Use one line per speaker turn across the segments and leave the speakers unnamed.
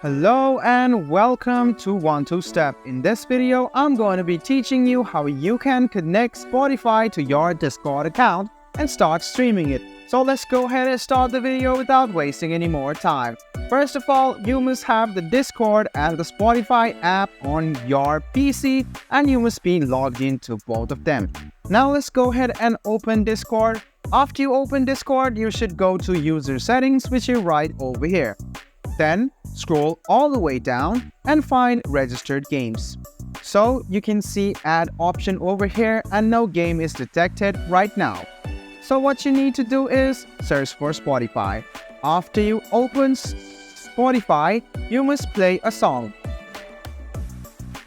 Hello and welcome to 1-2-Step. In this video, I'm going to be teaching you how you can connect Spotify to your Discord account and start streaming it. So let's go ahead and start the video without wasting any more time. First of all, you must have the Discord and the Spotify app on your PC and you must be logged into both of them. Now let's go ahead and open Discord. After you open Discord, you should go to user settings, which is right over here. Then scroll all the way down and find registered games. So you can see add option over here and no game is detected right now. So what you need to do is search for Spotify. After you open Spotify, you must play a song.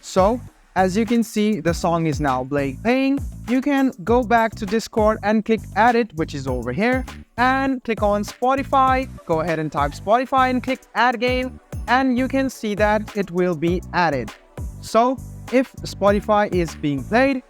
So as you can see, the song is now playing. You can go back to Discord and click add it, which is over here, and click on Spotify. Go ahead and type Spotify and click add game, and you can see that it will be added. So if Spotify is being played,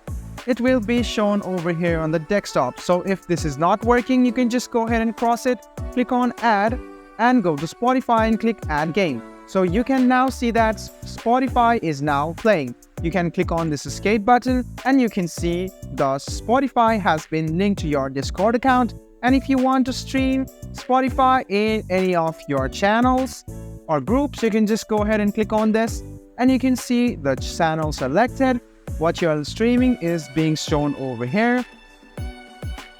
it will be shown over here on the desktop. So if this is not working, you can just go ahead and cross it, click on add, and go to Spotify and click add game. So you can now see that Spotify is now playing. You can click on this escape button and you can see the Spotify has been linked to your Discord account. And if you want to stream Spotify in any of your channels or groups, you can just go ahead and click on this and you can see the channel selected. What you're streaming is being shown over here.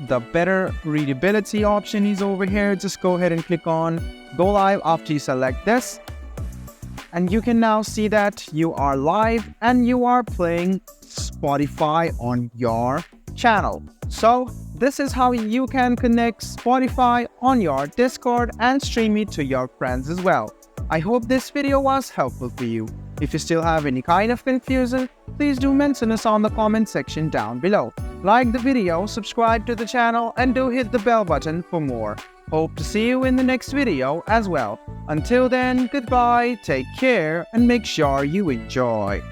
The better readability option is over here. Just go ahead and click on go live after you select this. And you can now see that you are live and you are playing Spotify on your channel. So this is how you can connect Spotify on your Discord and stream it to your friends as well. I hope this video was helpful for you. If you still have any kind of confusion, please do mention us on the comment section down below. Like the video, subscribe to the channel, and do hit the bell button for more. Hope to see you in the next video as well. Until then, goodbye, take care, and make sure you enjoy.